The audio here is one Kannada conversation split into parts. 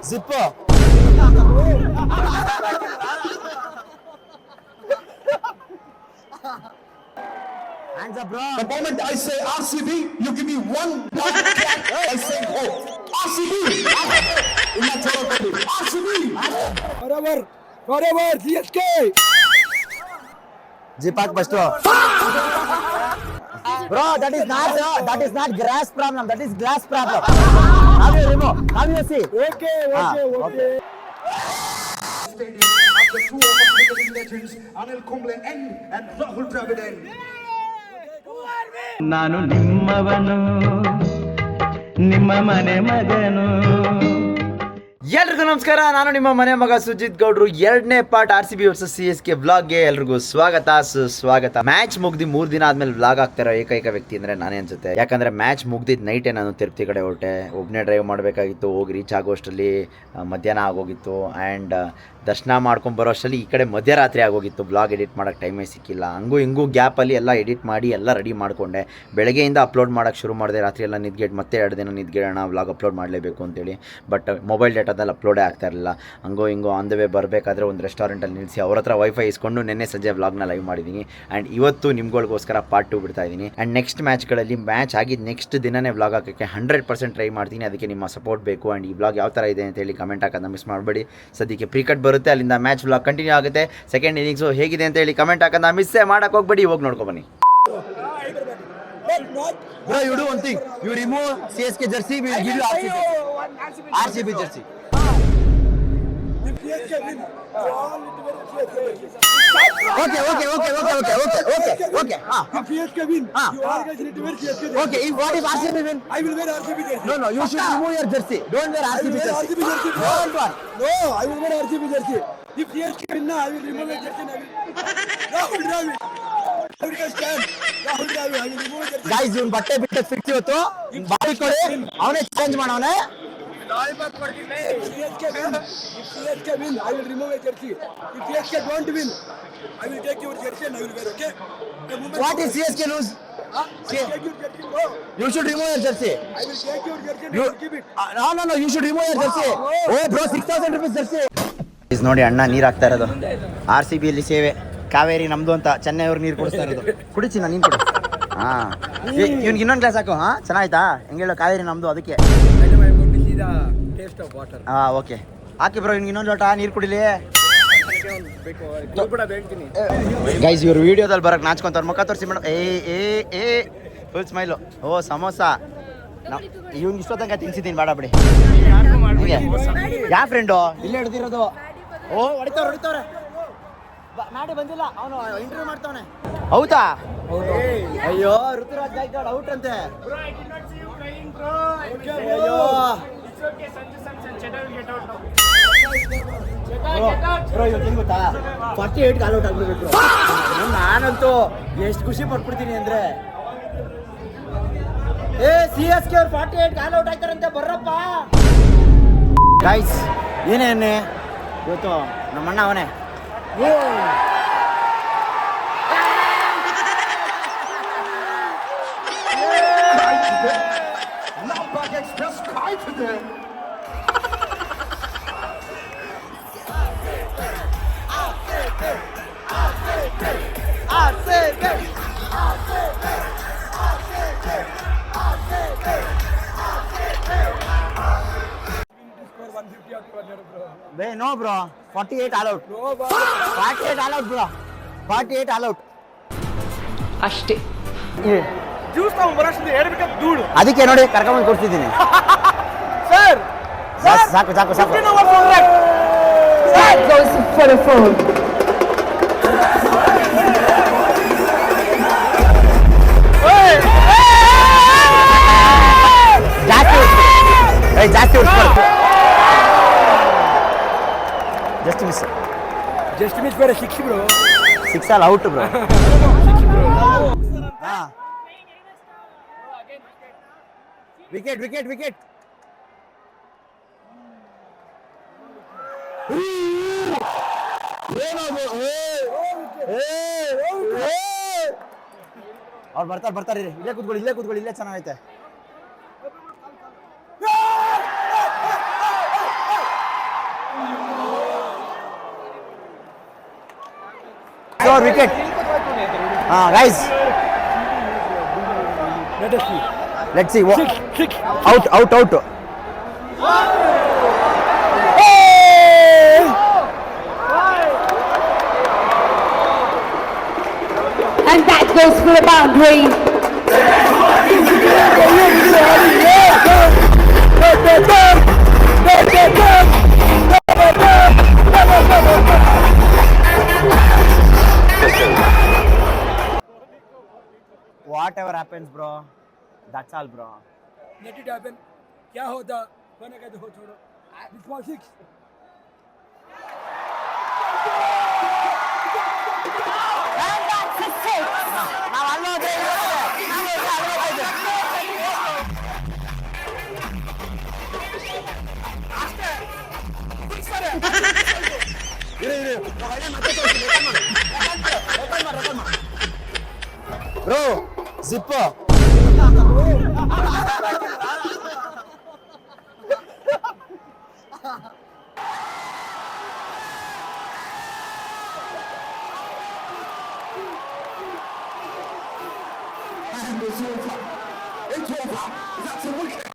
Zip. Hands up, bro. The moment I say RCB, you give me one clap. I say go. RCB. RCB. Forever, CSK. Zip out first. Bro, that is not grass problem. That is glass problem. Now you remove. Now you see. Okay. Stadium after two of our cricketing legends, Anil Kumble and Rahul Dravid. ನಾನು ನಿಮ್ಮವನು ನಿಮ್ಮ ಮನೆ ಮಗನು. ಎಲ್ರಿಗೂ ನಮಸ್ಕಾರ. ನಾನು ನಿಮ್ಮ ಮನೆ ಮಗ ಸುಜಿತ್ ಗೌಡ್ರು. 2ನೇ ಪಾರ್ಟ್ RCB ವರ್ಸಸ್ CSK ವ್ಲಾಗ್ಗೆ ಎಲ್ರಿಗೂ ಸ್ವಾಗತ. ಮ್ಯಾಚ್ ಮುಗ್ದಿ 3 ದಿನ ಆದ್ಮೇಲೆ ವ್ಲಾಗ್ ಆಗ್ತಿರೋ ಏಕೈಕ ವ್ಯಕ್ತಿ ಅಂದ್ರೆ ನಾನೇ ಅನ್ಸುತ್ತೆ. ಯಾಕಂದ್ರೆ ಮ್ಯಾಚ್ ಮುಗ್ದಿದ್ ನೈಟೇ ನಾನು ತಿರುಪತಿ ಕಡೆ ಹೊರಟೆ. ಒಬ್ಬನೇ ಡ್ರೈವ್ ಮಾಡಬೇಕಾಗಿತ್ತು. ಹೋಗಿ ರೀಚ್ ಆಗೋಷ್ಟರಲ್ಲಿ ಮಧ್ಯಾಹ್ನ ಆಗೋಗಿತ್ತು. ಆ್ಯಂಡ್ ದರ್ಶನ ಮಾಡ್ಕೊಂಡು ಬರೋ ಅಷ್ಟರಲ್ಲಿ ಈ ಕಡೆ ಮಧ್ಯರಾತ್ರಿ ಆಗೋಗಿತ್ತು. ಬ್ಲಾಗ್ ಎಡಿಟ್ ಮಾಡೋಕ್ಕೆ ಟೈಮೇ ಸಿಕ್ಕಿಲ್ಲ. ಹಂಗೂ ಹಿಂಗೂ ಗ್ಯಾಪಲ್ಲಿ ಎಲ್ಲ ಎಡಿಟ್ ಮಾಡಿ ಎಲ್ಲ ರೆಡಿ ಮಾಡಿಕೊಂಡೆ. ಬೆಳಗ್ಗೆಯಿಂದ ಅಪ್ಲೋಡ್ ಮಾಡೋಕ್ಕೆ ಶುರು ಮಾಡಿದೆ. ರಾತ್ರಿ ಎಲ್ಲ ನಿದ್ಗೆಟ್ಟು ಮತ್ತೆ 2 ದಿನ ನಿದ್ಗೆಡೋಣ, ವ್ಲಾಗ್ ಅಪ್ಲೋಡ್ ಮಾಡಲೇಬೇಕು ಅಂತೇಳಿ. ಬಟ್ ಮೊಬೈಲ್ ಡೇಟಾದಲ್ಲಿ ಅಪ್ಲೋಡೇ ಆಗ್ತಾ ಇರಲಿಲ್ಲ. ಹಂಗೋ ಹಿಂಗೋ ಆನ್ ದ ವೇ ಬರಬೇಕಾದ್ರೆ ಒಂದು ರೆಸ್ಟೋರೆಂಟಲ್ಲಿ ನಿಲ್ಲಿಸಿ ಅವ್ರ ಹತ್ರ ವೈಫೈ ಇಸ್ಕೊಂಡು ನಿನ್ನೆ ಸಂಜೆ ವ್ಲಾಗ್ನ ಲೈವ್ ಮಾಡಿದ್ದೀನಿ. ಆ್ಯಂಡ್ ಇವತ್ತು ನಿಮ್ಗಳಿಗೋಸ್ಕರ ಪಾರ್ಟ್ 2 ಬಿಡ್ತಾ ಇದ್ದೀನಿ. ಆ್ಯಂಡ್ ನೆಕ್ಸ್ಟ್ ಮ್ಯಾಚ್ಗಳಲ್ಲಿ ಮ್ಯಾಚ್ ಆಗಿದ್ದು ನೆಕ್ಸ್ಟ್ ದಿನನೇ ವ್ಲಾಗ್ ಹಾಕೋಕ್ಕೆ 100% ಟ್ರೈ ಮಾಡ್ತೀನಿ. ಅದಕ್ಕೆ ನಿಮ್ಮ ಸಪೋರ್ಟ್ ಬೇಕು. ಆ್ಯಂಡ್ ಈ ವ್ಲಾಗ್ ಯಾವ ಥರ ಇದೆ ಅಂತೇಳಿ ಕಮೆಂಟ್ ಹಾಕೋದನ್ನ ಮಿಸ್ ಮಾಡಬೇಡಿ. ಸದ್ಯಕ್ಕೆ ಪ್ರೀಕಟ್ ಬರುತ್ತೆ, ಅಲ್ಲಿಂದ ಮ್ಯಾಚ್ ವ್ಲಾಗ್ ಕಂಟಿನ್ಯೂ ಆಗುತ್ತೆ. ಸೆಕೆಂಡ್ ಇನ್ನಿಂಗ್ಸು ಹೇಗಿದೆ ಅಂತ ಹೇಳಿ ಕಮೆಂಟ್ ಹಾಕೋದನ್ನ ಮಿಸ್ಸೇ ಮಾಡೋಕೆ ಹೋಗ್ಬೇಡಿ. ಹೋಗಿ ನೋಡ್ಕೊಬನ್ನಿ. Bro, you do one thing. You remove CSK jersey, we will give you RCB jersey. If CSK win, all Okay. If CSK win, you all guys need to wear CSK jersey. Okay, what if RCB win? I will wear RCB jersey. No, you should remove your jersey. Don't wear I will RCB wear jersey. RCB jersey. Don't want. No, I will wear RCB jersey. If CSK win, I will remove my jersey. Rahul Dravid. I will remove my jersey. Guys, ಇವನ್ ಬಟ್ಟೆ ಬಿಟ್ಟೆ ಫಿಕ್ಸ್ ಇವತ್ತು. ಬಾಡಿ ಕೊಡಿ, ಅವನೇ change ಮಾಡೋನೆ. If CSK win, I will remove my jersey. If CSK don't win, I will take your jersey and I will wear. Okay? What is CSK lose? I will take your jersey. No, You should remove your jersey. I will take your jersey and I You will keep it. No, you should remove your jersey. Oh bro, 6,000 rupees jersey. Is ನೋಡಿ ಅಣ್ಣ ನೀರು ಹಾಕ್ತಾ ಇರೋದು. RCB ಅಲ್ಲಿ ಸೇವೆ. ಕಾವೇರಿ ನಮ್ದು ಅಂತ ಚೆನ್ನೈ ಅವ್ರಿಗೆ ನೀರು ಕೊಡಿಸ್ತಾ ಇರೋದು. ಕುಡಿಚಿನ ನೀನು ಕೊಡು. ಹಾಂ, ಇವ್ನಿಗೆ ಇನ್ನೊಂದು ಗ್ಲಾಸ್ ಹಾಕು. ಹಾಂ, ಚೆನ್ನಾಯ್ತಾ? ಹೆಂಗೆ ಹೇಳೋ, ಕಾವೇರಿ ನಮ್ದು ಅದಕ್ಕೆ. ಹಾಂ, ಓಕೆ ಹಾಕಿ ಬ್ರೋ. ಇವ್ನಿಗೆ ಇನ್ನೊಂದು ಲೋಟ ನೀರು ಕುಡಿಲಿ. ಗೈಸ್, ಇವ್ರು ವಿಡಿಯೋದಲ್ಲಿ ಬರೋಕೆ ನಾಚ್ಕೊಂತಾರೆ. ಮುಖ ತೋರಿಸಿ ಮೇಡಮ್. ಏ ಫುಲ್ ಸ್ಮೈಲು. ಓ ಸಮೋಸ. ಇವ್ನಿಗೆ ಇಷ್ಟೊತ್ತಂಗ ತಿನ್ಸಿದ್ದೀನಿ. ಬೇಡ ಬಿಡಿ. ಯಾವ ಫ್ರೆಂಡು ಇಲ್ಲೇ ಹಿಡ್ದಿರೋದು? ಓ ಹೊಡಿತವ್ರೆ. ನಾಡಿ ಬಂದಿಲ್ಲ, ಅವನು ಇಂಟರ್ವ್ಯೂ ಮಾಡ್ತಾವನೆ. ಹೌದಾ? ಅಯ್ಯೋ, ಋತುರಾಜ್ ಗಾಯಕ್ವಾಡ್ ಔಟ್ ಅಂತೆ. ಅಯ್ಯೋ ಬ್ರೋ, ಇವತ್ತು ಹೆಂಗ್ ಗೊತ್ತಾ, 48 ಆಲ್ ಔಟ್ ಆಗ್ಬಿಡ್ಬೇಕು. ನಾನಂತೂ ಎಷ್ಟು ಖುಷಿ ಪಟ್ಬಿಡ್ತೀನಿ ಅಂದ್ರೆ, CSK ಅವ್ರು 48 ಆಲ್ ಔಟ್ ಆಯ್ತಾರಂತೆ. ಬರ್ರಪ್ಪ ಗೈಸ್. ಏನೇ ಇವತ್ತು ನಮ್ಮಣ್ಣ ಅವನೇ. Express cry today. No bro, 48 all out. No, bro. 48 all out bro. 48 all out. ಅಷ್ಟೇ. ಜ್ಯೂಸ್ ತಗೊಂಡ್ಬರೋಷ್ಟು ಹೇಳ್ಬೇಕಂತ ಧೂಳು. ಅದಕ್ಕೆ ನೋಡಿ ಕರ್ಕೊಂಡ್ಬಂದು ಕೊಡ್ತಿದ್ದೀನಿ. ಸರ್ ಸಾಕು. That goes for the phone. ಜಾಸ್ತಿ ಜಸ್ಟ್ ಮಿಸ್ ಬೇರೆ 6 bro. 6 all out bro. Wicket. ಅವ್ರು ಬರ್ತಾರೆ. ಇಲ್ಲೇ ಕೂತ್ಕೊಳ್ಳಿ. ಇಲ್ಲೇ ಚೆನ್ನಾಗೈತೆ. or wicket? Guys, Let us see. let's see. Six. Out. And that goes for the boundary. Whatever happens, bro. That's all, bro. Let it happen. क्या होता होने का तो हो छोड़ो. This was 6. And that's a six. Bro, zipper. And it's over. It's over. That's a wicket.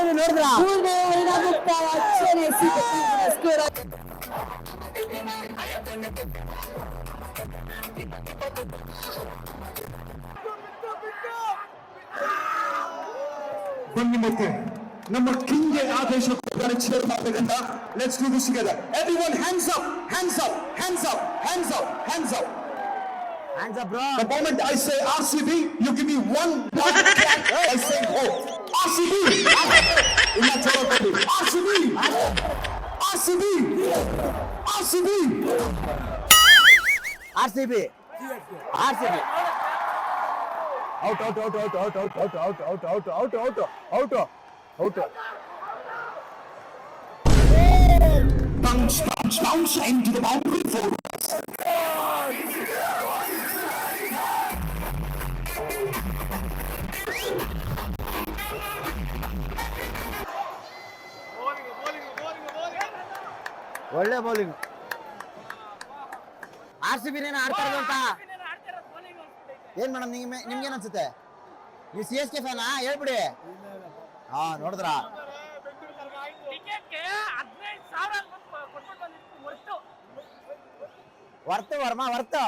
Una buttarazione si scuola. ಬನ್ನಿ ಮತ್ತೆ ನಮ್ಮ ಕಿಂಗ್ಗೆ ಆದೇಶ ಕೊಡ್ತಾರೆ ಚೇರ್ ಮಾಡಬೇಕಂತ. Let's do this together. Everyone hands up. Hands up, bro. The moment I say RCB, you give me one clap. I say ho. RCB. Illa choro kodi. RCB. RCB. Out. Bounce into the boundary for ಒಳ್ಳೆ ಬೌಲಿಂಗ್. RCB ನೇನ ಆಡ್ತಾ ಇರೋದು ಅಂತ ಏನ್ ಮೇಡಮ್ ನಿಮ್ಗೇನ್ ಅನ್ಸುತ್ತೆ? ನೀವು CSK ಫ್ಯಾನಾ? ಹೇಳ್ಬಿಡಿ. ನೋಡಿದ್ರ ವರ್ತು ವರ್ಮಾ ವರ್ತು.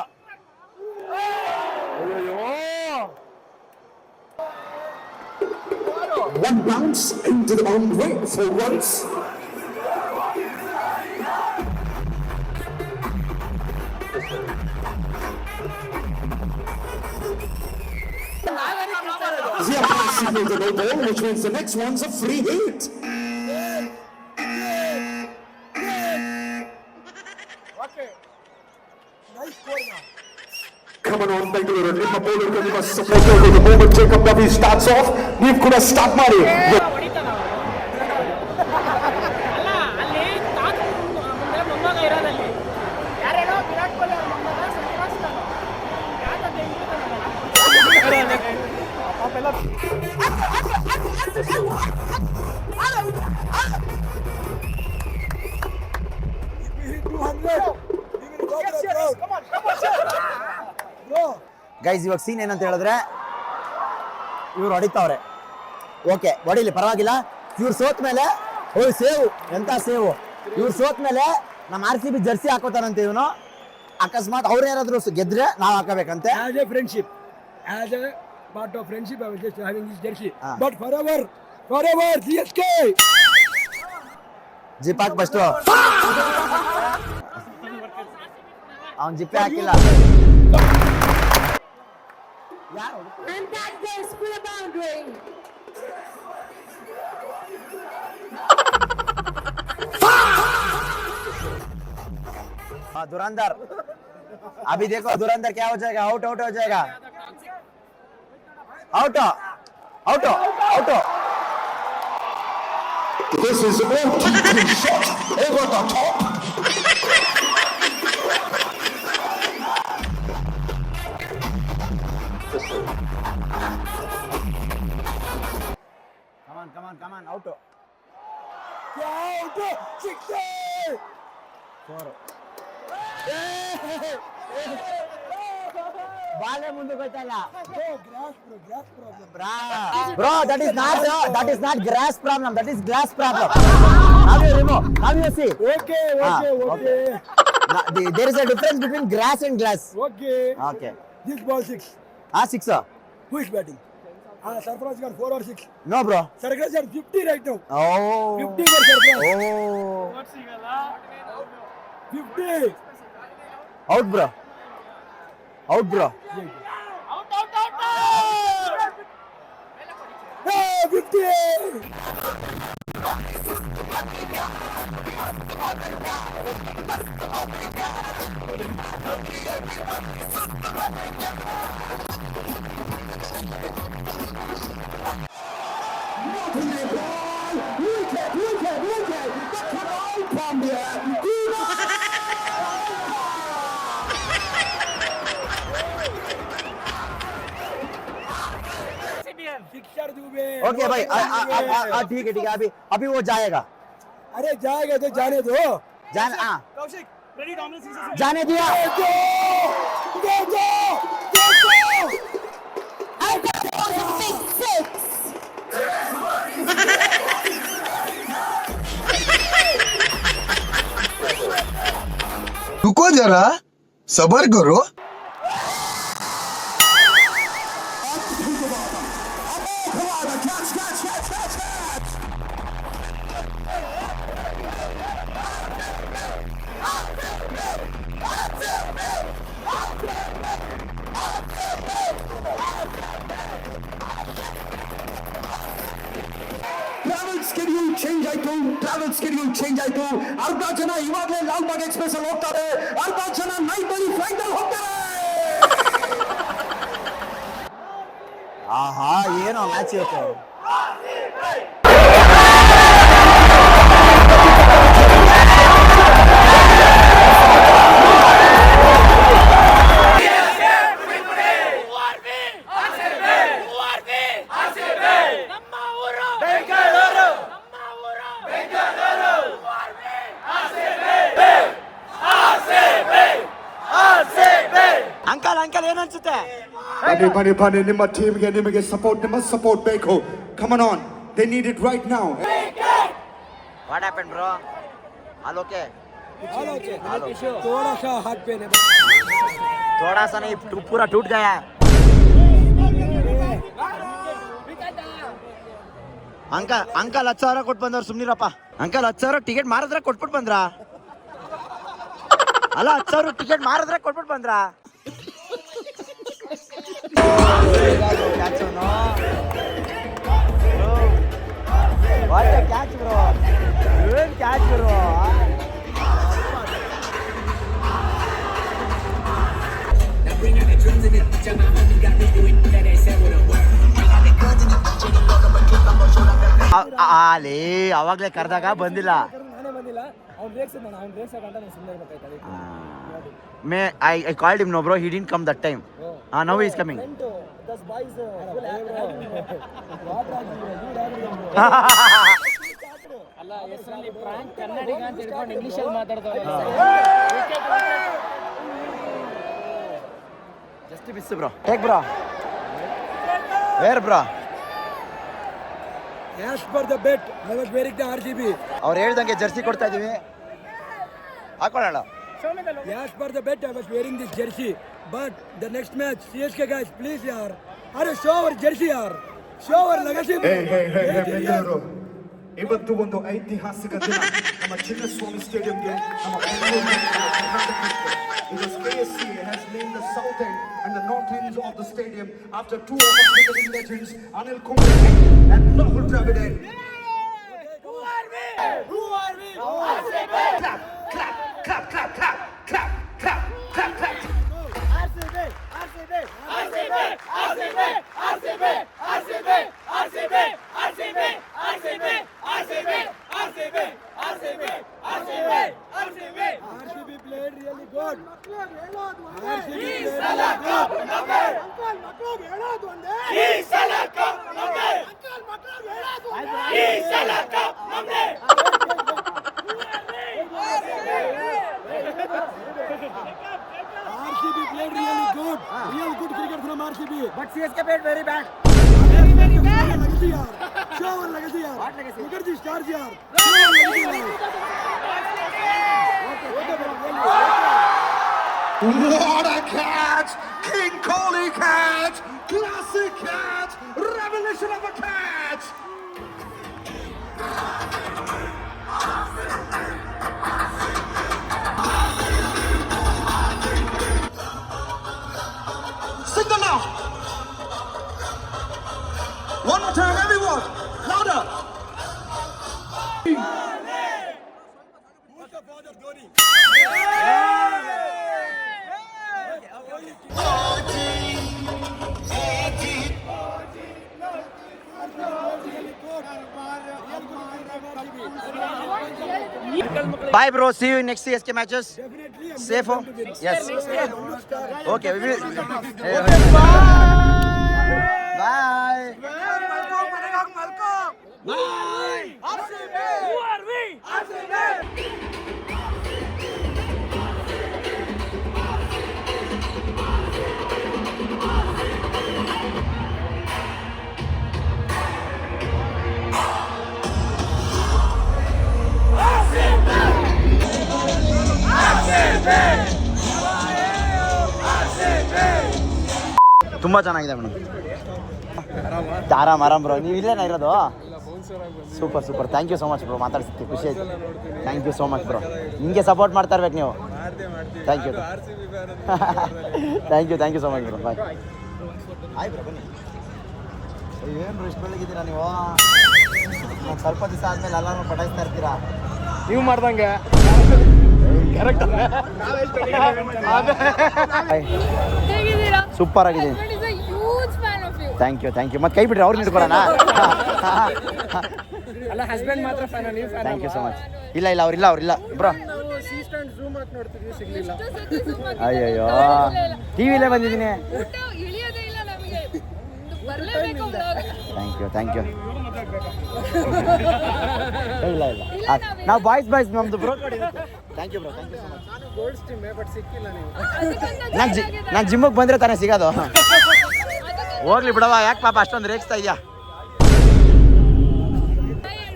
one bounce into the boundary for once. Zia signals a no ball, which means the next one's a free hit. Nice score now. Coming on, Bengaluru. ನಿಮ್ಮ bowler ನಿಮ್ಮ support the moment Jacob Ravi starts off. ನೀವು ಕೂಡ ಸ್ಟಾರ್ಟ್ ಮಾಡಿ. ಹೊಡಿತಾನ ಅಲ್ಲ ಅಲ್ಲಿ ತಾತ ಮುಂದೆ ಮೊಮ್ಮಗ ಇರೋದಲ್ಲಿ ಯಾರೇನೋ ವಿರಾಟ್ ಕೊಹ್ಲಿ ಅವ್ರ ಮೊಮ್ಮಗ ಶ್ರೀನಿವಾಸ್ ಗೈಸ್ ಇವಾಗ ಸೀನ್ ಏನಂತ ಹೇಳಿದ್ರೆ ಇವ್ರು ಹೊಡಿತಾವ್ರೆ. ಓಕೆ ಹೊಡಿಲಿ ಪರವಾಗಿಲ್ಲ. ಇವ್ರು ಸೋತ್ ಮೇಲೆ ಸೇವು ಎಂತ ಸೇವು. ಇವ್ರು ಸೋತ್ ಮೇಲೆ ನಮ್ಮ RCB ಜರ್ಸಿ ಹಾಕೋತಾರಂತೆ ಇವನು. ಅಕಸ್ಮಾತ್ ಅವ್ರು ಯಾರಾದ್ರೂ ಗೆದ್ರೆ ನಾವು ಹಾಕಬೇಕಂತೆ. As a friendship, as a part of friendship, I was just having this jersey. But forever, CSK. Zip hockey first. ಅವನ್ ಜಿಪ್ಪೆ ಹಾಕಿಲ್ಲ. And that goes for the boundary. धुरंधर अभी देखो धुरंधर क्या हो जाएगा. आउट हो जाएगा. Out out out. This is all shot over the top. Come on, out. Out! 6! ಬಾಲೆ ಮುಂದೆ ಗೊತ್ತಲ್ಲ. Grass problem. Bro, that is not grass problem. That is glass problem. Now you remove. Now you see. Okay. There is a difference between grass and glass. Okay. Okay. This ball 6. 6. Who is batting? Sarfaraz got 4 or 6. No, bro. Sarfaraz got 50 right now. Oh. 50 for Sarfaraz. Oh. 50. Out, bro. Hey, 50. Look at. That come out from there. Sixer Dubey. Okay, भाई. ठीक है. अभी वो जाएगा. अरे जाएगा तो जाने दो. ಕೌಶಿಕ್ ರೆಡಿ ಡಾಮಿನಲ್ ಸೀಸನ್ जाने दिया. Go! I got the big six. रुको जरा, सबर करो. ಟ್ರಾವೆಲ್ ಸ್ಕೆಡ್ಯೂಲ್ ಚೇಂಜ್ ಆಯ್ತು. ಅರ್ಧ ಜನ ಇವಾಗಲೇ ಲಾಲ್ಬಾಗ್ ಎಕ್ಸ್ಪ್ರೆಸ್ ಅಲ್ಲಿ ಹೋಗ್ತಾರೆ, ಅರ್ಧ ಜನ ನೈಟ್ ಅಲ್ಲಿ ಫ್ಲೈಟ್ ಅಲ್ಲಿ ಹೋಗ್ತಾರೆ. ಆಹಾ, ಏನೋ ಮ್ಯಾಚ್ ಇವತ್ತು. ಅಂಕಲ್ ಏನು ಅನ್ಸುತ್ತೆ? ಬನ್ನಿ ನಿಮ್ಮ ಟೀಮ್ಗೆ ನಿಮಗೆ ನಿಮ್ಮ ಸಪೋರ್ಟ್ ಬೇಕು. Come on, they need it right now. What happened, bro? All okay? All okay. थोड़ा सा हाथ पे ने. थोड़ा सा नहीं, पूरा टूट गया. ಅಂಕಲ್ 10,000 ಕೊಟ್ಟು ಬಂದವ್ರು, ಸುಮ್ನಿರಪ್ಪ. ಅಂಕಲ್ 10,000 ಟಿಕೆಟ್ ಮಾರಿದ್ರೆ ಕೊಟ್ಬಿಟ್ಟು ಬಂದ್ರ? ಅಲ್ಲ, 10,000 ಟಿಕೆಟ್ ಮಾರಿದ್ರೆ ಕೊಟ್ಬಿಟ್ಟು ಬಂದ್ರ? ಕ್ಯಾಚ್ ಬ್ರೋ, ಏನ್ ಕ್ಯಾಚ್ ಬ್ರೋ. ಅಲೇ ಅವಾಗ್ಲೇ ಕರೆದಾಗ ಬಂದಿಲ್ಲ. ನಾನೇ ಬಂದಿಲ್ಲ, ಅವ್ನು ರೇಕ್ಸ್ ಗಂಟ ನಾನು ಸುಮ್ಮನೆ ಇರ್ಬೇಕಾಯ್ತು. I called him, no bro, he didn't come that time. Now he is coming. ಅಲ್ಲ ಹೆಸರಲ್ಲಿ ಪ್ರಾಂಕ್ ಕನ್ನಡಿಗ ಅಂತ ಹೇಳ್ಕೊಂಡು ಇಂಗ್ಲಿಷ್ ಅಲ್ಲಿ ಮಾತಾಡ್ತಾರೆ. Just miss bro. Take bro. Where bro? As per the bet, I was wearing the RGB. ಅವ್ರು ಹೇಳ್ದಂಗೆ ಜರ್ಸಿ ಕೊಡ್ತಾ ಇದೀವಿ, ಹಾಕೊಳ್ಳೋಣ. As per the bet, I was wearing this jersey. But the next match, CSK guys, please yaar. Are show our jersey yaar. Show our legacy. Bengaluru ಇವತ್ತು ಒಂದು ಐತಿಹಾಸಿಕ ದಿನ. ನಮ್ಮ ಚಿನ್ನಸ್ವಾಮಿ ಸ್ಟೇಡಿಯಂಗೆ ನಮ್ಮ because KSC has named the south end and the north ends of the stadium after two of our cricketing legends, Anil Kumble and Rahul Dravid. Who are we? Clap. RCB. ಮಕ್ಕಳು ಹೇಳೋದು ಒಂದೇ ಅಂಕಲ್ ಮಕ್ಕಳು ಹೇಳೋದು RCB played really good. Real good cricket from RCB. But CSK played very bad. Very bad. Legacy yaar. Show our legacy yaar. What legacy? Mukherjee stars yaar. Show our legacy yaar. What a catch! King Kohli catch! Classic catch! Revolution of a catch! Signal now! One more time, everyone! Louder! Bye bro, see you in next CSK matches. Definitely. I'm Safe going home? to win. Yes. Okay, we will. Bye. ತುಂಬಾ ಚೆನ್ನಾಗಿದೆ ಮೇಡಮ್. ಆರಾಮ್ ಬ್ರೋ, ನೀವು ಇಲ್ಲೇನ ಇರೋದು? Super super, thank you so much bro, ಮಾತಾಡ್ಸಿದ್ದೆ ಖುಷಿ ಆಯ್ತು. Thank you so much bro, ಹಿಂಗೆ ಸಪೋರ್ಟ್ ಮಾಡ್ತಾ ಇರ್ಬೇಕು ನೀವು. Thank you thank you so much bro, bye. ಆಯ್ ಬ್ರೋ, ಬನ್ನಿ. ಏನು ಬ್ರೋ ಇಷ್ಟು ಬೆಳಗಿದ್ದೀರಾ ನೀವು? ನಾನು ಸ್ವಲ್ಪ ದಿವಸ ಆದಮೇಲೆ ಎಲ್ಲರೂ ಪಟಾಯಿಸ್ತಾ ಇರ್ತೀರಾ ನೀವು ಮಾಡ್ದಂಗೆ ಕರೆಕ್ಟ್. ಹೇಗಿದ್ದೀರಾ? ಸೂಪರ್ ಆಗಿದ್ದೀನಿ. Husband is a huge fan of you. Thank you ಮತ್ತೆ ಕೈ ಬಿಡ್ರಿ, ಅವ್ರು ನಿಂತ್ಕೊಳ್ಳೋಣ. ಅಲ್ಲ, ಹಸ್ಬೆಂಡ್ ಮಾತ್ರ ಫ್ಯಾನ್, ನೀವು fan? Thank you so much. ಇಲ್ಲ ಅವ್ರಿಲ್ಲ ಬ್ರೋ. ನಾವು ಸಿ ಸ್ಟ್ಯಾಂಡ್ ಝೂಮ್ ಹಾಕಿ ನೋಡ್ತಿದ್ವಿ, ಸಿಗ್ಲಿಲ್ಲ. ಎಷ್ಟು ಸತಿ zoom ಹಾಕಿದ್ದೆ? ಅಯ್ಯಯ್ಯೋ, ಇಲ್ಲ. ಟಿವಿಲೇ ಬಂದಿದ್ದೀನಿ. ಊಟ ಇಳಿಯೋದೇ ಇಲ್ಲ ನಮಗೆ, ಬರಲೇಬೇಕು vlog. ಥ್ಯಾಂಕ್ ಯು ಇಲ್ಲ ನಾವು ಬಾಯ್ಸ್ ನಮ್ದು bro. Thank you bro, thank you so much. ನಾನು ಗೋಲ್ಡ್ ಸ್ಟೀಮ್ ಬಟ್ ಸಿಕ್ಕಿಲ್ಲ ನೀವು. ಅದಕ್ಕೊಂದು ನಾನು ಜಿಮ್ಮಿಗೆ ಬಂದರೆ ತಾನೇ ಸಿಗೋದು. ಅದಕ್ಕೊಂದು ಹೋಗ್ಲಿ ಬಿಡವಾ, ಯಾಕೆ ಪಾಪ ಅಷ್ಟೊಂದು ರೇಗಿಸ್ತಾ ಇದೆಯಾ?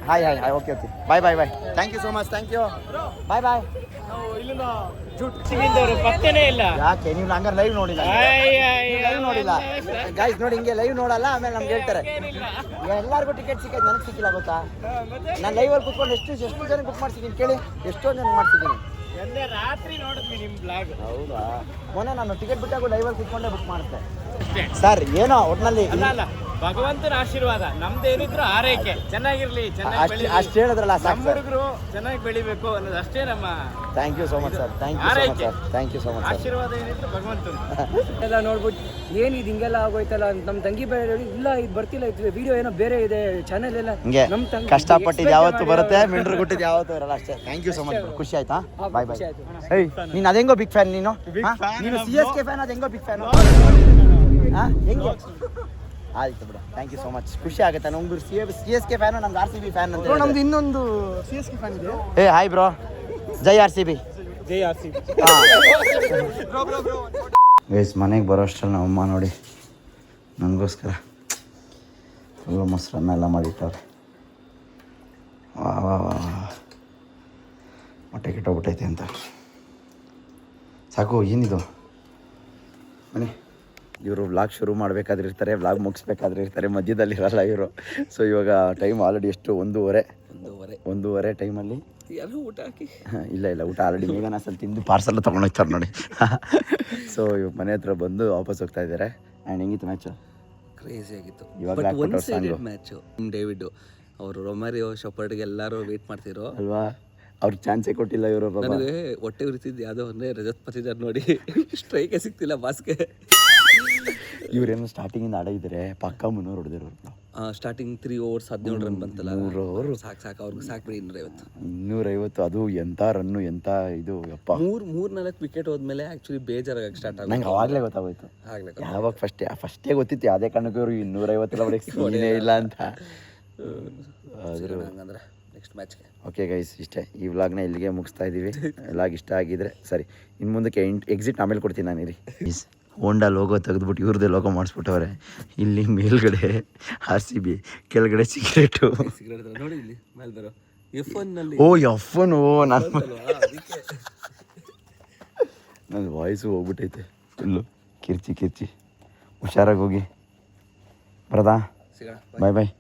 Hi okay bye thank you so much, thank you, bye. ನಾವು ಇಲ್ಲಿಂದ ಜುಟ್ಟಿಗಿಂದವರು ಪತ್ತೆನೇ ಇಲ್ಲ. ಯಾಕೆ ನೀವು ಹಂಗಾರೆ ಲೈವ್ ನೋಡಿಲ್ಲ? ಲೈವ್ ನೋಡಿಲ್ಲ ಗೈಸ್, ನೋಡಿ ಹಿಂಗೆ ಲೈವ್ ನೋಡಲ್ಲ, ಆಮೇಲೆ ನಮ್ಗೆ ಹೇಳ್ತಾರೆ ಎಲ್ಲರಿಗೂ ಟಿಕೆಟ್ ಸಿಕ್ಕೈತೆ, ನನಗೆ ಸಿಕ್ಕಿಲ್ಲ ಗೊತ್ತಾ? ನಾನು ಲೈವಲ್ಲಿ ಕೂತ್ಕೊಂಡು ಎಷ್ಟು ಜನ ಬುಕ್ ಮಾಡ್ಸಿದ್ದೀನಿ ಕೇಳಿ, ಎಷ್ಟೊಂದು ಜನ ಮಾಡ್ಸಿದ್ದೀನಿ. ನಿನ್ನೆ ರಾತ್ರಿ ನೋಡಿದ್ವಿ ನಿಮ್ಮ ಬ್ಲಾಗ್. ಹೌದಾ? ಮೊನ್ನೆ ನಾನು ಟಿಕೆಟ್ ಬಿಟ್ಟಾಗ ಲೈವಲ್ಲಿ ಕೂತ್ಕೊಂಡೆ ಬುಕ್ ಮಾಡಿದೆ ಸರ್. ಏನೋ ಒಟ್ಟಿನಲ್ಲಿ ಅಲ್ಲ, ಭಗವಂತನ ಆಶೀರ್ವಾದ, ನಮ್ದೇನಿದ್ರು ಆರೈಕೆ ಚೆನ್ನಾಗಿರ್ಲಿ, ಚೆನ್ನಾಗಿ ಅಷ್ಟು ಹೇಳಿದ್ರಲ್ಲ ಸಾಕು ನಮ್ಮ ಸರ್. ಹುಡುಗರು ಚೆನ್ನಾಗಿ ಬೆಳಿಬೇಕು ಅನ್ನೋದು ಅಷ್ಟೇ ನಮ್ಮ thank you so much sir, thank you so much sir. ಆಶೀರ್ವಾದ ಏನಿತ್ತು ಭಗವಂತನ. ಎಲ್ಲ ನೋಡ್ಬಿಟ್ಟು ಏನಿದು ಹಿಂಗೆಲ್ಲ ಆಗೋಯ್ತಲ್ಲ, ನಮ್ಮ ತಂಗಿ ಬೇರೆ ಇಲ್ಲ, ಇದು ಬರ್ತಿಲ್ಲ, ಇದು ವಿಡಿಯೋ ಏನೋ ಬೇರೆ ಇದೆ, ಚಾನೆಲ್ ಎಲ್ಲ ಹಿಂಗೆ ನಮ್ಮ ತಂಗಿ ಕಷ್ಟಪಟ್ಟಿದ್ದು ಯಾವತ್ತು ಬರುತ್ತೆ, ಮಿಂಡ್ರು ಗುಟ್ಟಿದ್ದು ಯಾವತ್ತು ಇರಲ್ಲ ಅಷ್ಟೇ. ಥ್ಯಾಂಕ್ ಯು ಸೊ ಮಚ್, ಖುಷಿ ಆಯ್ತಾ? ಬಾಯ್. ಏಯ್, ನೀನು ಅದೆಂಗೋ ಬಿಗ್ ಫ್ಯಾನ್ ನೀನು? ನೀನು CSK ಫ್ಯಾನ್, ಅದೆಂಗೋ ಬಿಗ್ ಫ್ಯಾನ್? ಹೆಂಗೆ? ಆಯ್ತು ಬಿಡು, ಥ್ಯಾಂಕ್ ಯು ಸೊ ಮಚ್, ಖುಷಿ ಆಗುತ್ತೆ. ನಮ್ದು CSK ಫ್ಯಾನು, ನಮ್ದು RCB ಫ್ಯಾನ್ ಅಂತ. ನಮ್ದು ಇನ್ನೊಂದು CSK ಫ್ಯಾನ್ ಇದೆ. ಹಾಯ್ ಬ್ರೋ, ಜೈ RCB. ಜೈ RCB. ಗೈಸ್, ಮನೆಗೆ ಬರೋ ಅಷ್ಟರಲ್ಲಿ ನಮ್ಮ ಅಮ್ಮ ನೋಡಿ ನನಗೋಸ್ಕರ ಫುಲ್ಲು ಮೊಸರನ್ನ ಎಲ್ಲ ಮಾಡಿಟ್ಟವ್ರೆ. ವಾ ಮೊಟ್ಟೆ ಕೆಟ್ಟೋಗ್ಬಿಟ್ಟೈತೆ ಅಂತ. ಸಾಕು, ಏನಿದು? ಬನ್ನಿ. ಇವರು ವ್ಲಾಗ್ ಶುರು ಮಾಡಬೇಕಾದ್ರೆ ಇರ್ತಾರೆ, ವ್ಲಾಗ್ ಮುಗಿಸ್ಬೇಕಾದ್ರೆ ಇರ್ತಾರೆ, ಮಧ್ಯದಲ್ಲಿ ಇರಲ್ಲ ಇವರು. ಸೊ ಇವಾಗ ಟೈಮ್ ಆಲ್ರೆಡಿ ಎಷ್ಟು? ಒಂದೂವರೆ ಟೈಮಲ್ಲಿ ಎಲ್ಲರೂ ಊಟ ಹಾಕಿ ಇಲ್ಲ ಊಟ ಆಲ್ರೆಡಿ ಮೇಘನ ಸ್ವಲ್ಪ ತಿಂದು ಪಾರ್ಸಲ್ ತೊಗೊಂಡೋಗ್ತಾರೆ ನೋಡಿ. ಸೊ ಇವಾಗ ಮನೆ ಹತ್ರ ಬಂದು ವಾಪಸ್ ಹೋಗ್ತಾ ಇದ್ದಾರೆ. ಆ್ಯಂಡ್ ಹೆಂಗಿತ್ತು ಮ್ಯಾಚು? ಕ್ರೇಜಿ ಆಗಿತ್ತು. ಇವಾಗ ಬಟ್ ಹಾಕ್ಬಿಟ್ಟು one sided song. Match. David ಅವರು ರೊಮಾರಿಯೋ ಶಪರ್ಡ್ಗೆ ಎಲ್ಲರೂ ವೇಟ್ ಮಾಡ್ತಿರೋ ಅಲ್ವಾ? ಅವ್ರಿಗೆ ಚಾನ್ಸೇ ಕೊಟ್ಟಿಲ್ಲ ಇವರು. ನನಗೆ ಹೊಟ್ಟೆ ಉರಿತಿದ್ದು ಯಾವುದೋ ಅಂದರೆ ರಜತ್ ಪತಿದಾರ್ ನೋಡಿ ಸ್ಟ್ರೈಕೇ ಸಿಗ್ತಿಲ್ಲ ಬಾಸ್ಗೆ. ಇವ್ರೇನು ಸ್ಟಾರ್ಟಿಂಗಿಂದ ಆಡಿದ್ರೆ ಪಕ್ಕ 300 ಹೊಡೆದಿರೋರು. ಸ್ಟಾರ್ಟಿಂಗ್ 3 overs 17 ರನ್ ಬಂತಲ್ಲ, 3 over ಸಾಕು ಅವ್ರಿಗೆ ಸಾಕು ಬಿಡಿ. 250 ಅದು ಎಂಥ ರನ್ನು, ಎಂಥ ಇದು ಯಪ್ಪ. 3-4 ವಿಕೆಟ್ ಹೋದ್ಮೇಲೆ ಆ್ಯಕ್ಚುಲಿ ಬೇಜಾರಾಗಕ್ಕೆ ಸ್ಟಾರ್ಟ್ ಆಗುತ್ತೆ. ನಂಗೆ ಅವಾಗಲೇ ಗೊತ್ತಾಗೋಯ್ತು. ಯಾವಾಗ ಫಸ್ಟೇ ಗೊತ್ತಿತ್ತು ಯಾವುದೇ ಕಾರಣಕ್ಕೂ ಇವರು 250 ಹೊಡೆಯಕ್ಕೆ ಸೀನೇ ಇಲ್ಲ ಅಂತ. ಹಂಗಂದ್ರೆ ನೆಕ್ಸ್ಟ್ ಮ್ಯಾಚ್ಗೆ. ಓಕೆ ಗೈಸ್, ಇಷ್ಟೇ ಈ ವ್ಲಾಗ್ನ ಇಲ್ಲಿಗೆ ಮುಗಿಸ್ತಾ ಇದ್ದೀವಿ. ವ್ಲಾಗ್ ಇಷ್ಟ ಆಗಿದ್ರೆ ಸರಿ, ಇನ್ನು ಮುಂದಕ್ಕೆ ಎಕ್ಸಿಟ್ ಆಮೇಲೆ ಕೊಡ್ತೀನಿ ನಾನು. ಇರಿ, ಹೋಂಡಾ ಲೋಗೋ ತೆಗೆದ್ಬಿಟ್ಟು ಇವ್ರದ್ದೇ ಲೋಗೋ ಮಾಡಿಸ್ಬಿಟ್ಟವ್ರೆ. ಇಲ್ಲಿ ಮೇಲ್ಗಡೆ RCB, ಕೆಳಗಡೆ ಸಿಗರೇಟು. ನೋಡಿ ಇಲ್ಲಿ ಮೇಲೆ ಬರೋ F1ನಲ್ಲಿ. ಓ F1, ನನ್ನ ವಾಯ್ಸು ಹೋಗ್ಬಿಟ್ಟೈತೆ ಫುಲ್ಲು. ಕಿರ್ಚಿ ಹುಷಾರಾಗಿ ಹೋಗಿ ಬರದಾ. ಬಾಯ್ ಬಾಯ್.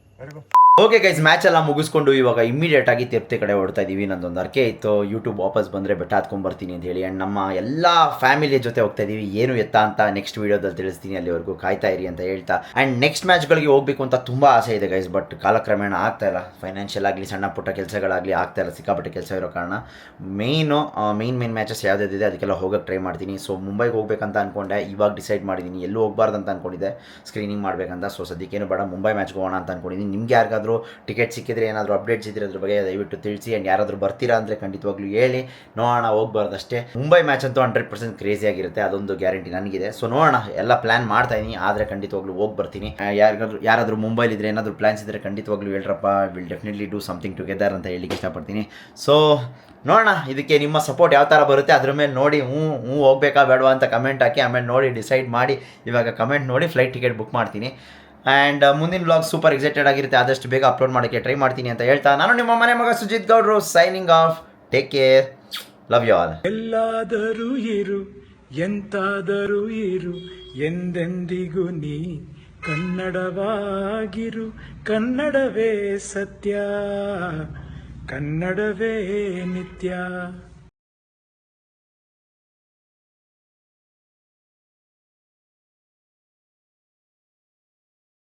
ಓಕೆ ಗೈಸ್, ಮ್ಯಾಚ್ ಎಲ್ಲ ಮುಗಿಸ್ಕೊಂಡು ಇವಾಗ ಇಮಿಡಿಯೇಟ್ ಆಗಿ ತಿರುಪತಿ ಕಡೆ ಹೊಡ್ತಾ ಇದ್ದೀವಿ. ನಂದೊಂದು ಅರ್ಕೆ ಇತ್ತು, ಯೂಟ್ಯೂಬ್ ವಾಪಸ್ ಬಂದರೆ ಬೆಟ್ಟ ಹತ್ಕೊಂಡ್ಬರ್ತೀನಿ ಅಂತ ಹೇಳಿ. ಆ್ಯಂಡ್ ನಮ್ಮ ಎಲ್ಲ ಫ್ಯಾಮಿಲಿ ಜೊತೆ ಹೋಗ್ತಾ ಇದ್ದೀವಿ. ಏನು ಎತ್ತ ಅಂತ ನೆಕ್ಸ್ಟ್ ವೀಡಿಯೋದಲ್ಲಿ ತಿಳಿಸ್ತೀನಿ, ಅಲ್ಲಿವರೆಗೂ ಕಾಯ್ತಾ ಇರಿ ಅಂತ ಹೇಳ್ತಾ. ಆ್ಯಂಡ್ ನೆಕ್ಸ್ಟ್ ಮ್ಯಾಚ್ಗಳಿಗೆ ಹೋಗಬೇಕು ಅಂತ ತುಂಬ ಆಸೆ ಇದೆ ಗೈಸ್, ಬಟ್ ಕಾಲಕ್ರಮೇಣ ಆಗ್ತಾಯಿಲ್ಲ. ಫೈನಾನ್ಷಿಯಲ್ ಆಗಲಿ ಸಣ್ಣ ಪುಟ್ಟ ಕೆಲಸಗಳಾಗಲಿ ಆಗ್ತಾಯಿಲ್ಲ, ಸಿಕ್ಕಾಪಟ್ಟೆ ಕೆಲಸ ಇರೋ ಕಾರಣ. ಮೇನ್ ಮ್ಯಾಚಸ್ ಯಾವುದಿದೆ ಅದಕ್ಕೆಲ್ಲ ಹೋಗೋಕ್ಕೆ ಟ್ರೈ ಮಾಡ್ತೀನಿ. ಸೊ ಮುಂಬೈಗೆ ಹೋಗ್ಬೇಕಂತ ಅಂದ್ಕೊಂಡೆ, ಇವಾಗ ಡಿಸೈಡ್ ಮಾಡಿದ್ದೀನಿ. ಎಲ್ಲೂ ಹೋಗ್ಬಾರ್ದು ಅಂತ ಅಂದ್ಕೊಂಡಿದ್ದೆ, ಸ್ಕ್ರೀನಿಂಗ್ ಮಾಡಬೇಕಂತ. ಸೊ ಸದ್ಯಕ್ಕೇನು ಬೇಡ, ಮುಂಬೈ ಮ್ಯಾಚ್ಗೆ ಹೋಗೋಣ ಅಂತ ಅಂದ್ಕೊಂಡಿದ್ದೀನಿ. ನಿಮ್ಗೆ ಯಾರಿಗಾದ್ರೂ ಟಿಕೆಟ್ ಸಿಕ್ಕಿದ್ರೆ, ಏನಾದರೂ ಅಪ್ಡೇಟ್ಸ್ ಇದ್ದರೆ ಅದ್ರ ಬಗ್ಗೆ ದಯವಿಟ್ಟು ತಿಳಿಸಿ. ಆ್ಯಂಡ್ ಯಾರಾದರೂ ಬರ್ತೀರಾ ಅಂದರೆ ಖಂಡಿತವಾಗ್ಲೂ ಹೇಳಿ, ನೋಡೋಣ. ಹೋಗ್ಬಾರ್ದು ಅಷ್ಟೇ. ಮುಂಬೈ ಮ್ಯಾಚ್ ಅಂತೂ 100% ಕ್ರೇಜಿ ಆಗಿರುತ್ತೆ, ಅದೊಂದು ಗ್ಯಾರಂಟಿ ನನಗಿದೆ. ಸೊ ನೋಡೋಣ, ಎಲ್ಲ ಪ್ಲ್ಯಾನ್ ಮಾಡ್ತಾಯಿದ್ದೀನಿ. ಆದರೆ ಖಂಡಿತವಾಗ್ಲೂ ಹೋಗಿ ಬರ್ತೀನಿ. ಯಾರಾದರೂ ಮುಂಬೈಲಿದ್ರೆ, ಏನಾದರೂ ಪ್ಲ್ಯಾನ್ಸ್ ಇದ್ದರೆ ಖಂಡಿತವಾಗ್ಲೂ ಹೇಳ್ರಪ್ಪ, will definitely do something together ಅಂತ ಹೇಳಲಿಕ್ಕೆ ಇಷ್ಟಪಡ್ತೀನಿ. ಸೊ ನೋಡೋಣ, ಇದಕ್ಕೆ ನಿಮ್ಮ ಸಪೋರ್ಟ್ ಯಾವ ಥರ ಬರುತ್ತೆ ಅದ್ರ ಮೇಲೆ ನೋಡಿ. ಹೋಗ್ಬೇಕಾ ಬೇಡವಾ ಅಂತ ಕಮೆಂಟ್ ಹಾಕಿ, ಆಮೇಲೆ ನೋಡಿ ಡಿಸೈಡ್ ಮಾಡಿ. ಇವಾಗ ಕಮೆಂಟ್ ನೋಡಿ ಫ್ಲೈಟ್ ಟಿಕೆಟ್ ಬುಕ್ ಮಾಡ್ತೀನಿ. ಆ್ಯಂಡ್ ಮುಂದಿನ ವ್ಲಾಗ್ ಸೂಪರ್ ಎಕ್ಸೈಟೆಡ್ ಆಗಿರುತ್ತೆ, ಆದಷ್ಟು ಬೇಗ ಅಪ್ಲೋಡ್ ಮಾಡೋಕ್ಕೆ ಟ್ರೈ ಮಾಡ್ತೀನಿ ಅಂತ ಹೇಳ್ತಾ, ನಾನು ನಿಮ್ಮ ಮನೆ ಮಗ ಸುಜಿತ್ ಗೌಡ್ರು, signing off. Take care, love you all. ಎಲ್ಲಾದರೂ ಇರು, ಎಂತಾದರೂ ಇರು, ಎಂದೆಂದಿಗೂ ನೀ ಕನ್ನಡವಾಗಿರು. ಕನ್ನಡವೇ ಸತ್ಯ, ಕನ್ನಡವೇ ನಿತ್ಯ.